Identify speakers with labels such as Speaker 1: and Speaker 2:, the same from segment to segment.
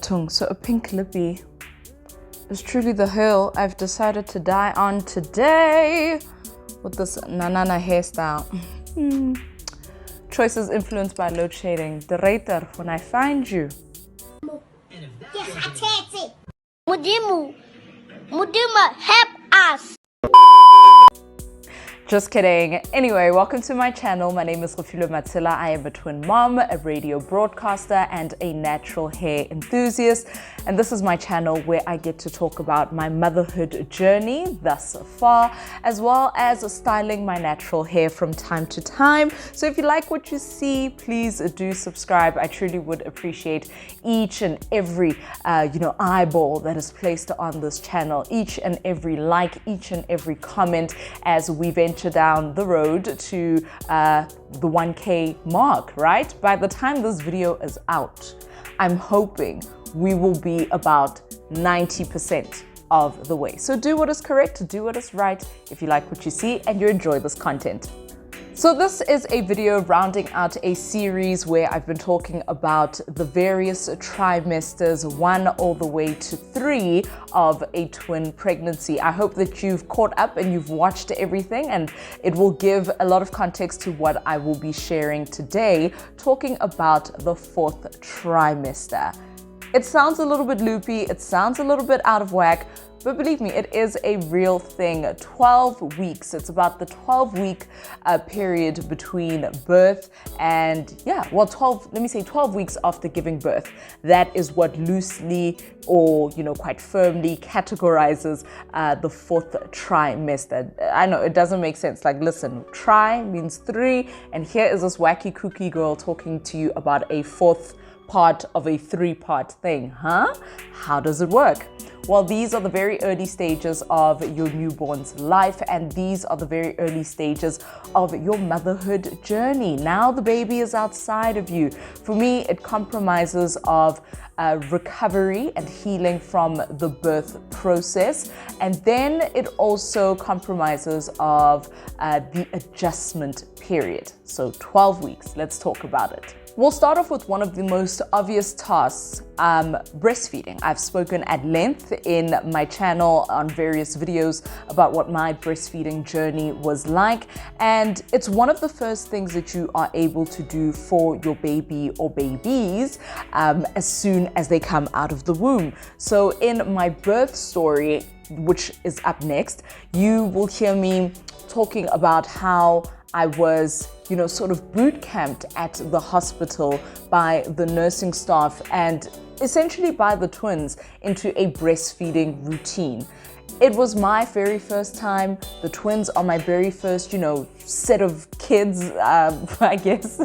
Speaker 1: Partum, so a pink lippy is truly the hill I've decided to die on today with this nanana hairstyle. Choices influenced by load shading. The rater, when I find you.
Speaker 2: Mudima, help us.
Speaker 1: Just kidding. Anyway, welcome to my channel. My name is Fifi. I am a twin mom, a radio broadcaster, and a natural hair enthusiast. And this is my channel where I get to talk about my motherhood journey thus far, as well as styling my natural hair from time to time. So if you like what you see, please do subscribe. I truly would appreciate each and every eyeball that is placed on this channel, each and every like, each and every comment as we venture down the road to the 1K mark, right? By the time this video is out, I'm hoping we will be about 90% of the way. So do what is correct, do what is right if you like what you see and you enjoy this content. So this is a video rounding out a series where I've been talking about the various trimesters, 1 all the way to 3 of a twin pregnancy. I hope that you've caught up and you've watched everything, and it will give a lot of context to what I will be sharing today, talking about the 4th trimester. It sounds a little bit loopy, it sounds a little bit out of whack, but believe me, it is a real thing. 12 weeks. It's about the 12-week period between birth and 12 weeks after giving birth. That is what loosely or quite firmly categorizes the 4th trimester. I know it doesn't make sense. Like, listen, tri means 3, and here is this wacky kooky girl talking to you about a 4th part of a 3-part thing, huh? How does it work? Well, these are the very early stages of your newborn's life, and these are the very early stages of your motherhood journey. Now the baby is outside of you. For me, it compromises of recovery and healing from the birth process, and then it also compromises of the adjustment period. So 12 weeks, let's talk about it. We'll start off with one of the most obvious tasks, breastfeeding. I've spoken at length in my channel on various videos about what my breastfeeding journey was like, and it's one of the first things that you are able to do for your baby or babies as soon as they come out of the womb. So in my birth story, which is up next, you will hear me talking about how I was, sort of boot camped at the hospital by the nursing staff and essentially by the twins into a breastfeeding routine. It was my very first time. The twins are my very first, set of kids, I guess.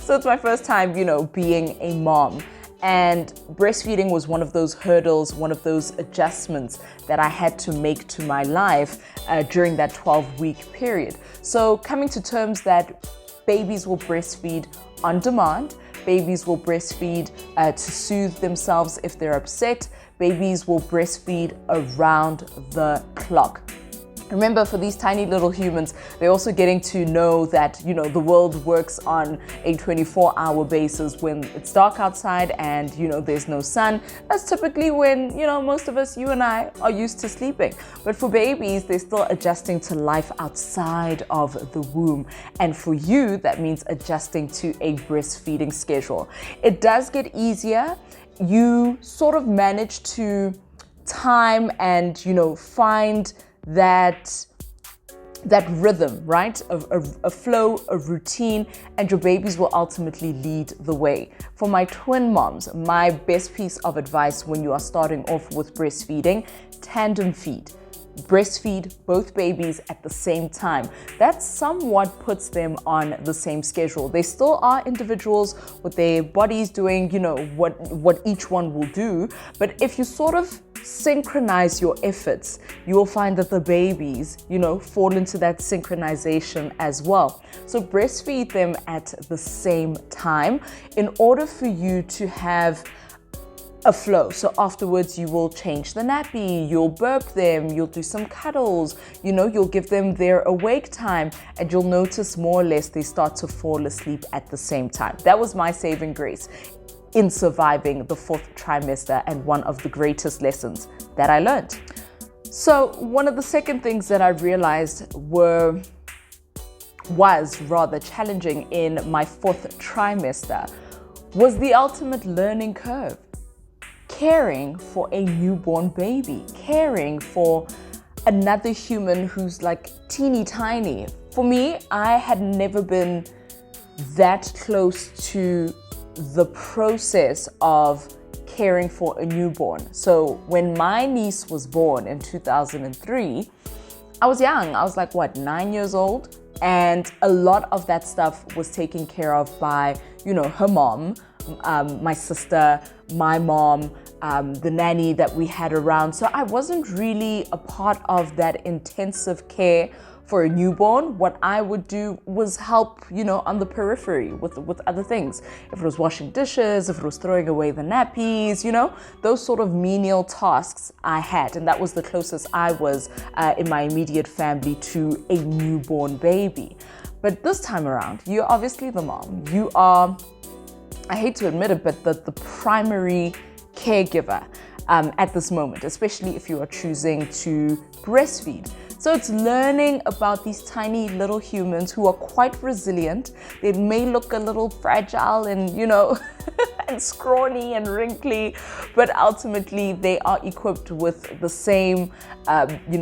Speaker 1: So it's my first time, being a mom. And breastfeeding was one of those hurdles, one of those adjustments that I had to make to my life during that 12-week period. So coming to terms that babies will breastfeed on demand, babies will breastfeed to soothe themselves if they're upset, babies will breastfeed around the clock. Remember, for these tiny little humans, they're also getting to know that, the world works on a 24-hour basis. When it's dark outside and, there's no sun, that's typically when, most of us, you and I, are used to sleeping. But for babies, they're still adjusting to life outside of the womb. And for you, that means adjusting to a breastfeeding schedule. It does get easier. You sort of manage to time and, find that rhythm, right? A flow, a routine, and your babies will ultimately lead the way. For my twin moms, my best piece of advice when you are starting off with breastfeeding: tandem feed. Breastfeed both babies at the same time. That somewhat puts them on the same schedule. They still are individuals with their bodies doing, what each one will do. But if you sort of synchronize your efforts, you will find that the babies, fall into that synchronization as well. So breastfeed them at the same time in order for you to have a flow. So afterwards you will change the nappy, you'll burp them, you'll do some cuddles, you'll give them their awake time, and you'll notice more or less they start to fall asleep at the same time. That was my saving grace. in surviving the 4th trimester and one of the greatest lessons that I learned. So one of the second things that I realized was rather challenging in my 4th trimester was the ultimate learning curve. Caring for a newborn baby, caring for another human who's like teeny tiny. For me, I had never been that close to the process of caring for a newborn. So when my niece was born in 2003, I was young. I was like, 9 years old? And a lot of that stuff was taken care of by, her mom, my sister, my mom, the nanny that we had around. So I wasn't really a part of that intensive care for a newborn. What I would do was help, on the periphery with other things. If it was washing dishes, if it was throwing away the nappies, those sort of menial tasks I had. And that was the closest I was in my immediate family to a newborn baby. But this time around, you're obviously the mom. You are, I hate to admit it, but the primary caregiver at this moment, especially if you are choosing to breastfeed. So it's learning about these tiny little humans who are quite resilient. They may look a little fragile and, and scrawny and wrinkly, but ultimately they are equipped with the same,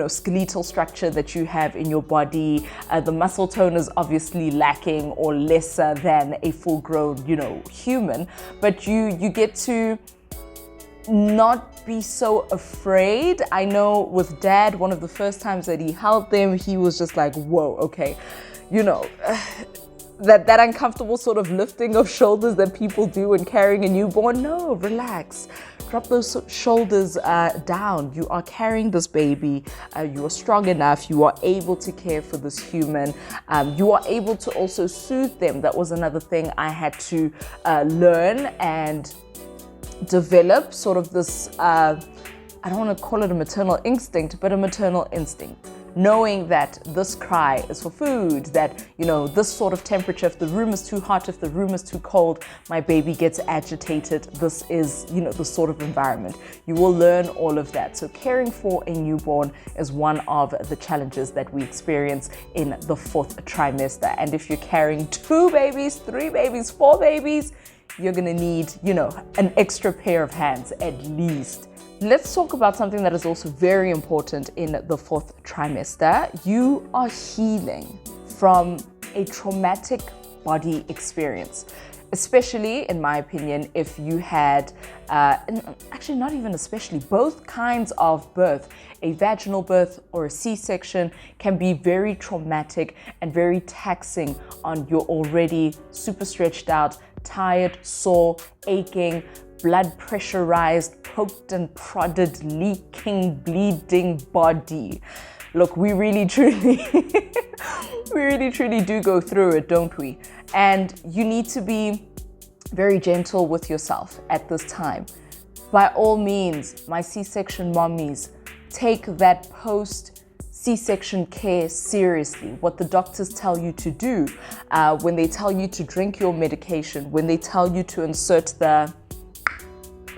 Speaker 1: skeletal structure that you have in your body. The muscle tone is obviously lacking or lesser than a full-grown, human, but you get to not be so afraid. I know with Dad, one of the first times that he held them, he was just like, whoa, okay, that uncomfortable sort of lifting of shoulders that people do when carrying a newborn. No, relax. Drop those shoulders down. You are carrying this baby. You are strong enough. You are able to care for this human. You are able to also soothe them. That was another thing I had to learn and develop, sort of this, I don't want to call it a maternal instinct, but a maternal instinct. Knowing that this cry is for food, that, this sort of temperature, if the room is too hot, if the room is too cold, my baby gets agitated. This is, the sort of environment. You will learn all of that. So caring for a newborn is one of the challenges that we experience in the 4th trimester. And if you're carrying 2 babies, 3 babies, 4 babies, you're gonna need, an extra pair of hands at least. Let's talk about something that is also very important in the 4th trimester. You are healing from a traumatic body experience, especially, in my opinion, if you had, actually not even especially, both kinds of birth, a vaginal birth or a C-section can be very traumatic and very taxing on your already super stretched out, tired, sore, aching, blood pressurized, poked and prodded, leaking, bleeding body. Look, we really truly do go through it, don't we? And you need to be very gentle with yourself at this time. By all means, my C-section mommies, take that post C-section care seriously. What the doctors tell you to do, when they tell you to drink your medication, when they tell you to insert the,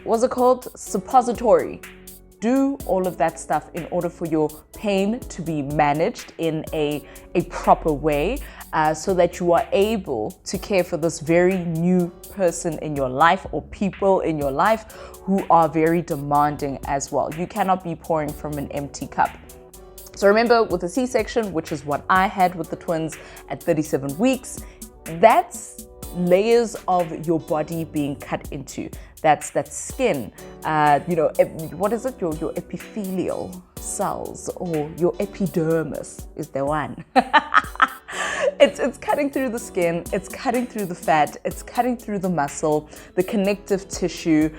Speaker 1: what's it called? Suppository. Do all of that stuff in order for your pain to be managed in a proper way, so that you are able to care for this very new person in your life or people in your life who are very demanding as well. You cannot be pouring from an empty cup. So remember, with a C-section, which is what I had with the twins at 37 weeks, that's layers of your body being cut into. That's that skin, what is it? Your epithelial cells or your epidermis is the one. It's cutting through the skin, it's cutting through the fat, it's cutting through the muscle, the connective tissue,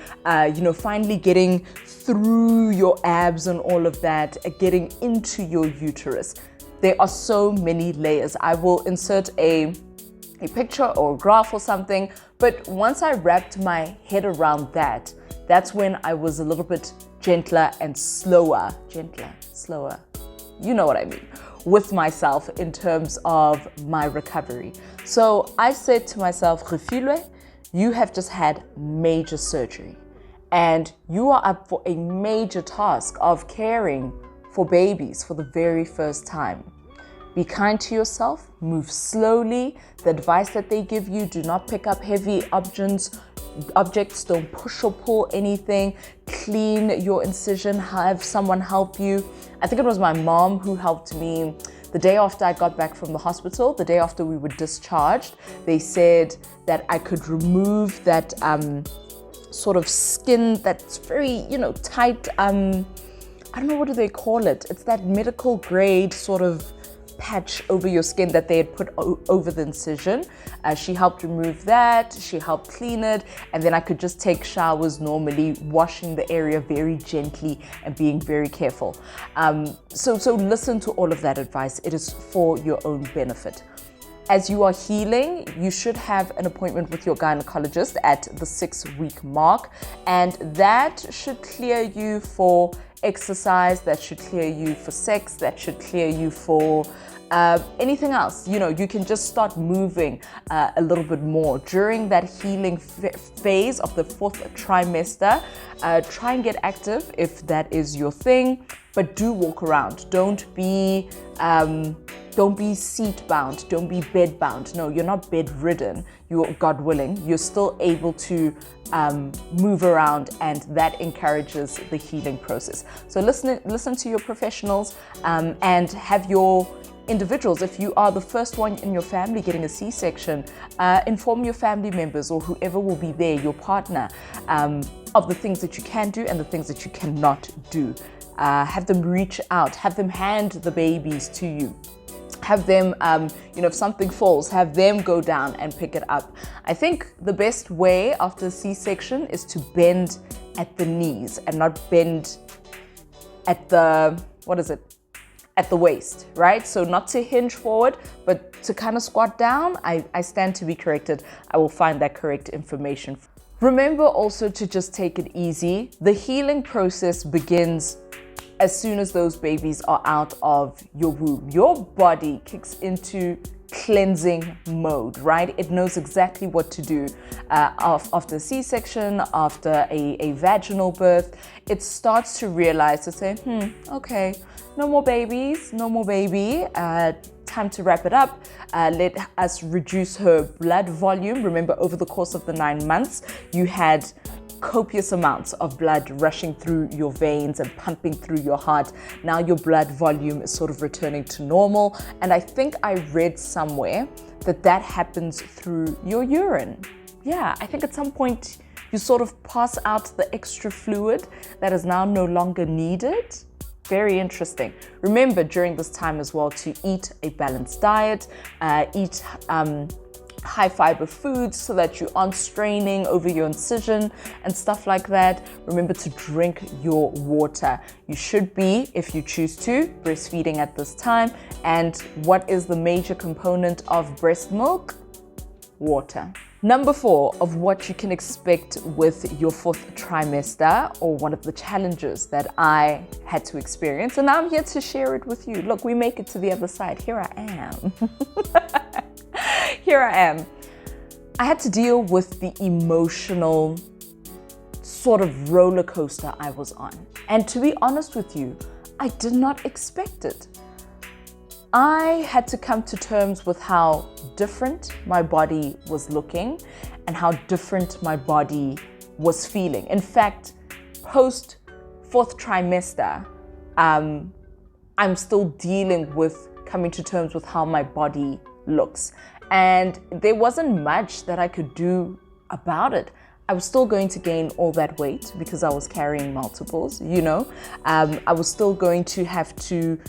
Speaker 1: finally getting through your abs and all of that, getting into your uterus. There are so many layers. I will insert a picture or a graph or something, but once I wrapped my head around that, that's when I was a little bit gentler and slower, you know what I mean, with myself in terms of my recovery. So I said to myself, Refilwe, You have just had major surgery and you are up for a major task of caring for babies for the very first time. Be kind to yourself, move slowly. The advice that they give you, do not pick up heavy objects, don't push or pull anything, clean your incision, have someone help you. I think it was my mom who helped me the day after I got back from the hospital, the day after we were discharged. They said that I could remove that sort of skin that's very, tight. I don't know, what do they call it? It's that medical grade sort of patch over your skin that they had put over the incision. She helped remove that, she helped clean it, and then I could just take showers normally, washing the area very gently and being very careful. So listen to all of that advice. It is for your own benefit. As you are healing, you should have an appointment with your gynecologist at the 6-week mark, and that should clear you for exercise, that should clear you for sex, that should clear you for anything else. You can just start moving a little bit more. During that healing phase of the 4th trimester, try and get active if that is your thing, but do walk around. Don't be seat bound, don't be bed bound. No, you're not bedridden. You're, God willing, you're still able to move around, and that encourages the healing process. So listen to your professionals and have your individuals. If you are the first one in your family getting a C-section, inform your family members or whoever will be there, your partner, of the things that you can do and the things that you cannot do. Have them reach out, have them hand the babies to you. Have them, if something falls, have them go down and pick it up. I think the best way after a C-section is to bend at the knees and not bend at the, at the waist, right? So not to hinge forward, but to kind of squat down. I stand to be corrected. I will find that correct information. Remember also to just take it easy. The healing process begins as soon as those babies are out of your womb. Your body kicks into cleansing mode, right? It knows exactly what to do after C-section, after a vaginal birth. It starts to realize, to say, okay, no more babies, no more baby. Time to wrap it up. Let us reduce her blood volume. Remember, over the course of the 9 months, you had copious amounts of blood rushing through your veins and pumping through your heart. Now your blood volume is sort of returning to normal. And I think I read somewhere that happens through your urine. Yeah, I think at some point you sort of pass out the extra fluid that is now no longer needed. Very interesting. Remember during this time as well to eat a balanced diet, eat high fiber foods so that you aren't straining over your incision and stuff like that. Remember to drink your water. You should be, if you choose to, breastfeeding at this time. And what is the major component of breast milk? Water. Number 4 of what you can expect with your 4th trimester, or one of the challenges that I had to experience, and I'm here to share it with you. Look, we make it to the other side. Here I am. Here I am. I had to deal with the emotional sort of roller coaster I was on. And to be honest with you, I did not expect it. I had to come to terms with how different my body was looking and how different my body was feeling. In fact, post 4th trimester, I'm still dealing with coming to terms with how my body looks. And there wasn't much that I could do about it. I was still going to gain all that weight because I was carrying multiples, I was still going to have to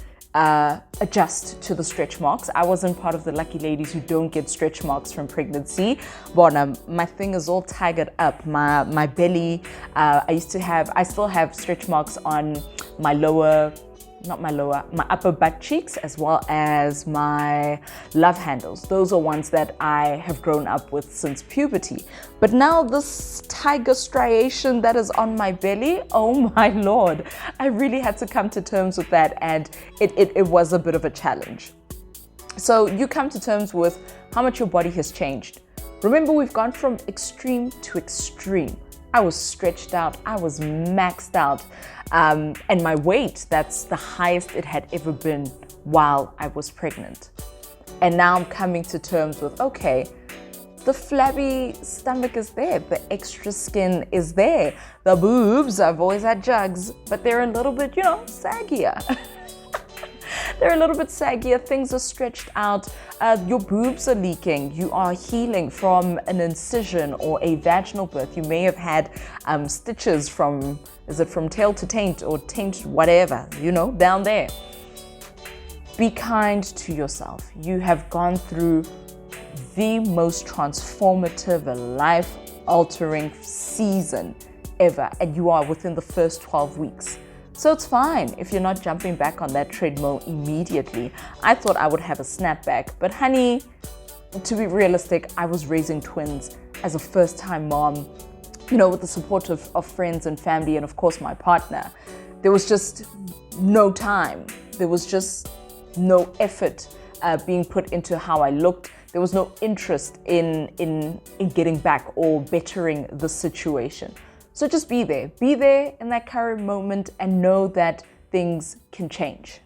Speaker 1: adjust to the stretch marks. I wasn't part of the lucky ladies who don't get stretch marks from pregnancy. But my thing is all tigered up. My belly, I still have stretch marks on my upper butt cheeks, as well as my love handles. Those are ones that I have grown up with since puberty. But now this tiger striation that is on my belly, oh my Lord, I really had to come to terms with that, and it was a bit of a challenge. So you come to terms with how much your body has changed. Remember, we've gone from extreme to extreme. I was stretched out, I was maxed out, and my weight, that's the highest it had ever been while I was pregnant. And now I'm coming to terms with, okay, the flabby stomach is there, the extra skin is there, the boobs, I've always had jugs, but they're a little bit, saggier. They're a little bit saggier, things are stretched out, your boobs are leaking, you are healing from an incision or a vaginal birth. You may have had stitches from tail to taint or taint whatever, down there. Be kind to yourself. You have gone through the most transformative, life-altering season ever, and you are within the first 12 weeks. So it's fine if you're not jumping back on that treadmill immediately. I thought I would have a snapback, but honey, to be realistic, I was raising twins as a first-time mom, with the support of friends and family and of course my partner. There was just no time. There was just no effort being put into how I looked. There was no interest in getting back or bettering the situation. So just be there in that current moment and know that things can change.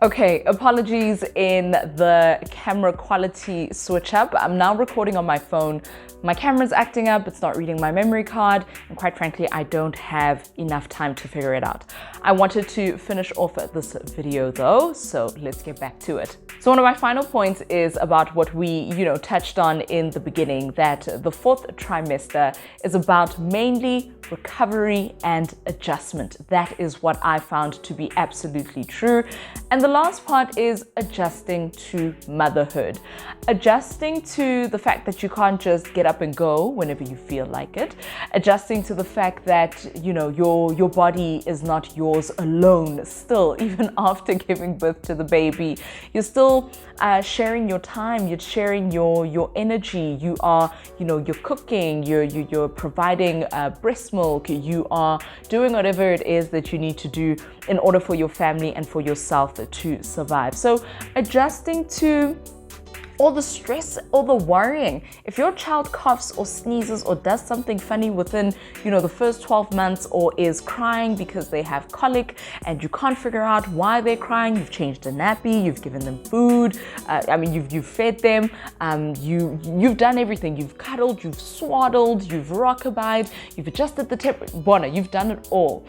Speaker 1: Okay, apologies in the camera quality switch up. I'm now recording on my phone. My camera's acting up, it's not reading my memory card, and quite frankly, I don't have enough time to figure it out. I wanted to finish off this video though, so let's get back to it. So one of my final points is about what we, touched on in the beginning, that the fourth trimester is about mainly recovery and adjustment. That is what I found to be absolutely true. And the last part is adjusting to motherhood. Adjusting to the fact that you can't just get up and go whenever you feel like it. Adjusting to the fact that, your body is not yours alone still, even after giving birth to the baby. You're still sharing your time, you're sharing your energy, you are, you're cooking, you're providing breast milk, you are doing whatever it is that you need to do in order for your family and for yourself to survive. So adjusting to all the stress, all the worrying. If your child coughs or sneezes or does something funny within, the first 12 months or is crying because they have colic and you can't figure out why they're crying, you've changed a nappy, you've given them food, you've fed them, you've done everything. You've cuddled, you've swaddled, you've rockabye, you've adjusted the temperature. Bona, you've done it all.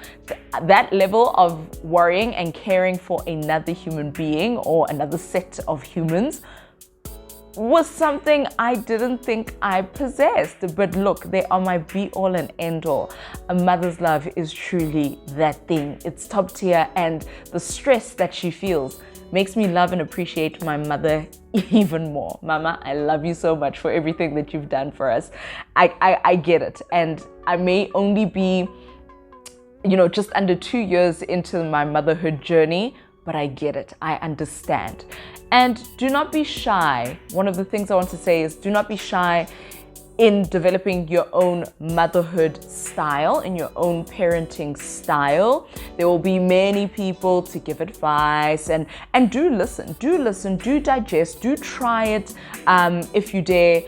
Speaker 1: That level of worrying and caring for another human being or another set of humans was something I didn't think I possessed. But look, they are my be-all and end-all. A mother's love is truly that thing. It's top tier, and the stress that she feels makes me love and appreciate my mother even more. Mama, I love you so much for everything that you've done for us. I get it, and I may only be, just under 2 years into my motherhood journey, but I get it. I understand. And do not be shy. One of the things I want to say is do not be shy in developing your own motherhood style, in your own parenting style. There will be many people to give advice, and do listen, do digest, do try it if you dare.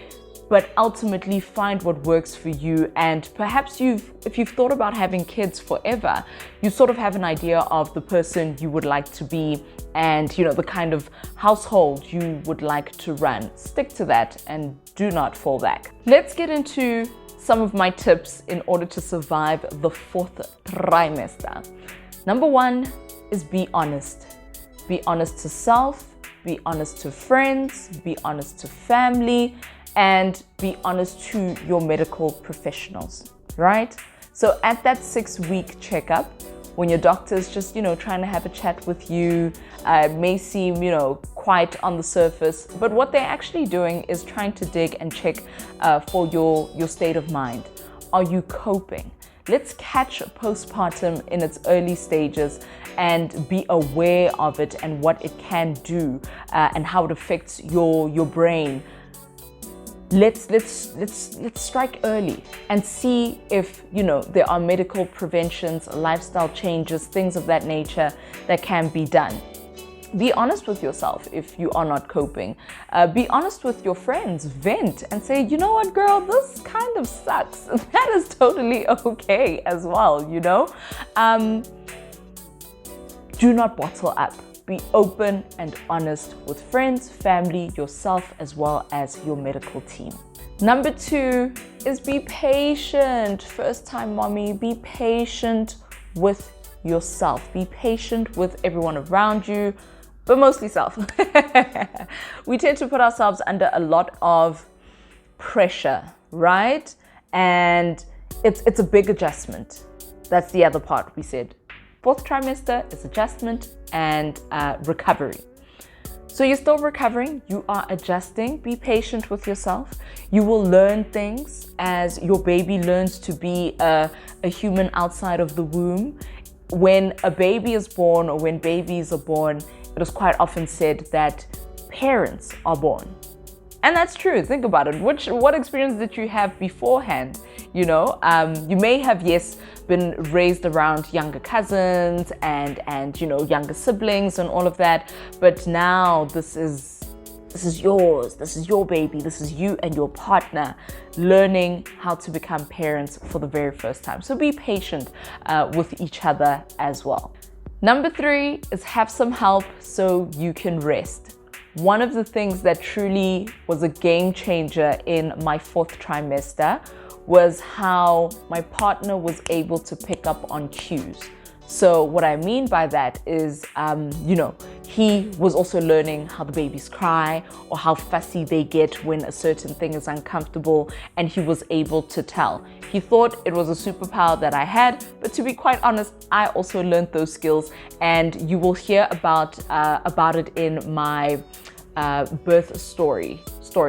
Speaker 1: But ultimately find what works for you. And perhaps if you've thought about having kids forever, you sort of have an idea of the person you would like to be and the kind of household you would like to run. Stick to that and do not fall back. Let's get into some of my tips in order to survive the fourth trimester. Number one is be honest. Be honest to self, be honest to friends, be honest to family, and be honest to your medical professionals, right? So at that 6-week checkup, when your doctor's just, trying to have a chat with you, it may seem, quite on the surface, but what they're actually doing is trying to dig and check for your state of mind. Are you coping? Let's catch postpartum in its early stages and be aware of it and what it can do and how it affects your brain. Let's strike early and see if there are medical preventions, lifestyle changes, things of that nature that can be done. Be honest with yourself if you are not coping. Be honest with your friends. Vent and say, you know what, girl, this kind of sucks. That is totally okay as well, you know? Do not bottle up. Be open and honest with friends, family, yourself, as well as your medical team. Number 2 is be patient. First time mommy, be patient with yourself. Be patient with everyone around you, but mostly self. We tend to put ourselves under a lot of pressure, right? And it's a big adjustment. That's the other part we said. 4th trimester is adjustment and recovery. So you're still recovering, you are adjusting. Be patient with yourself. You will learn things as your baby learns to be a human outside of the womb. When a baby is born or when babies are born, it is quite often said that parents are born. And that's true. Think about it. What experience did you have beforehand? You know, you may have, yes, been raised around younger cousins and you know, younger siblings and all of that. But now this is yours. This is your baby. This is you and your partner learning how to become parents for the very first time. So be patient with each other as well. Number 3 is have some help so you can rest. One of the things that truly was a game changer in my 4th trimester was how my partner was able to pick up on cues. So what I mean by that is, you know, he was also learning how the babies cry or how fussy they get when a certain thing is uncomfortable, and he was able to tell. He thought it was a superpower that I had, but to be quite honest, I also learned those skills, and you will hear about it in my birth story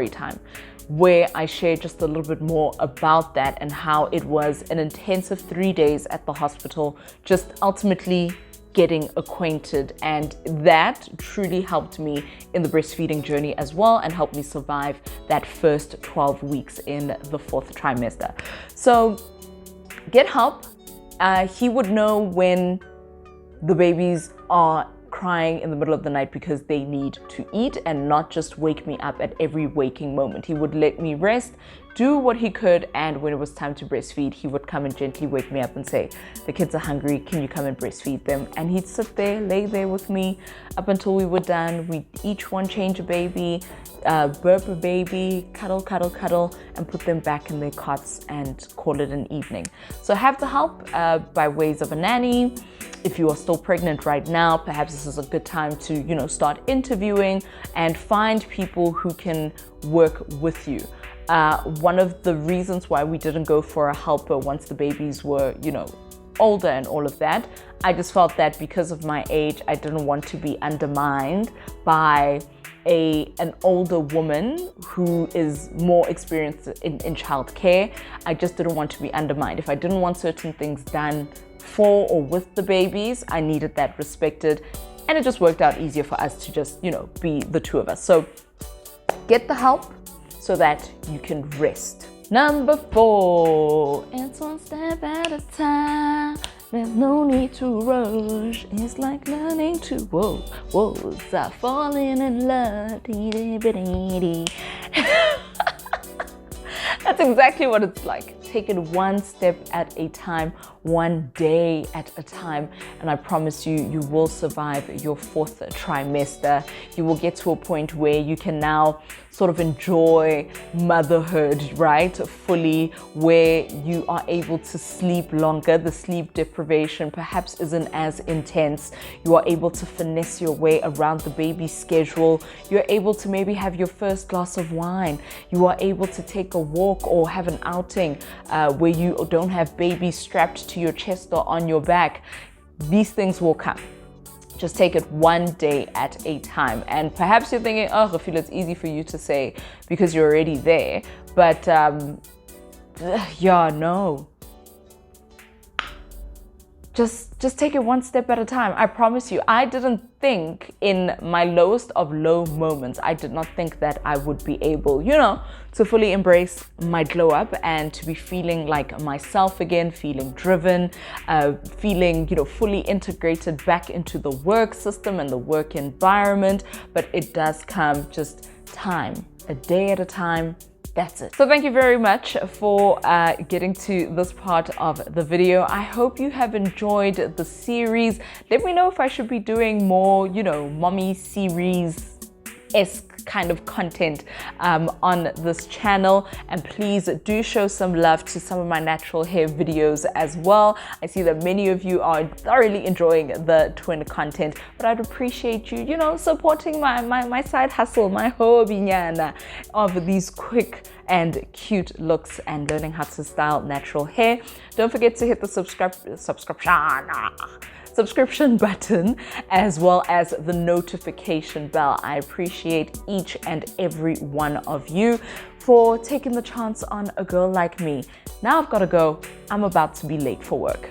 Speaker 1: time, where I share just a little bit more about that and how it was an intensive 3 days at the hospital, just ultimately getting acquainted. And that truly helped me in the breastfeeding journey as well and helped me survive that first 12 weeks in the 4th trimester. So get help. He would know when the babies are crying in the middle of the night because they need to eat, and not just wake me up at every waking moment. He would let me rest, do what he could, and when it was time to breastfeed, he would come and gently wake me up and say, the kids are hungry, can you come and breastfeed them? And he'd sit there, lay there with me up until we were done. We'd each one change a baby, burp a baby, cuddle, and put them back in their cots and call it an evening. So have the help by ways of a nanny. If you are still pregnant right now, perhaps this is a good time to, you know, start interviewing and find people who can work with you. One of the reasons why we didn't go for a helper once the babies were, you know, older and all of that, I just felt that because of my age, I didn't want to be undermined by an older woman who is more experienced in childcare. I just didn't want to be undermined. If I didn't want certain things done for or with the babies, I needed that respected, and it just worked out easier for us to just, you know, be the two of us. So get the help so that you can rest. Number 4, it's one step at a time. There's no need to rush. It's like learning to stop falling in love. That's exactly what it's like. Take it one step at a time, one day at a time, and I promise you, you will survive your 4th trimester. You will get to a point where you can now sort of enjoy motherhood, right, fully, where you are able to sleep longer. The sleep deprivation perhaps isn't as intense. You are able to finesse your way around the baby's schedule. You're able to maybe have your first glass of wine. You are able to take a walk or have an outing where you don't have baby strapped to your chest or on your back. These things will come. Just take it one day at a time. And perhaps you're thinking, oh, I feel it's easy for you to say because you're already there. But yeah, no. just take it one step at a time. I promise you, I didn't think in my lowest of low moments, I did not think that I would be able, to fully embrace my glow up and to be feeling like myself again, feeling driven, feeling, fully integrated back into the work system and the work environment. But it does come just time, a day at a time. That's it. So thank you very much for getting to this part of the video. I hope you have enjoyed the series. Let me know if I should be doing more, mommy series-esque kind of content on this channel, and please do show some love to some of my natural hair videos as well. I see that many of you are thoroughly enjoying the twin content, but I'd appreciate you, supporting my side hustle, my hobinyana of these quick and cute looks and learning how to style natural hair. Don't forget to hit the subscription button as well as the notification bell. I appreciate each and every one of you for taking the chance on a girl like me. Now I've got to go. I'm about to be late for work.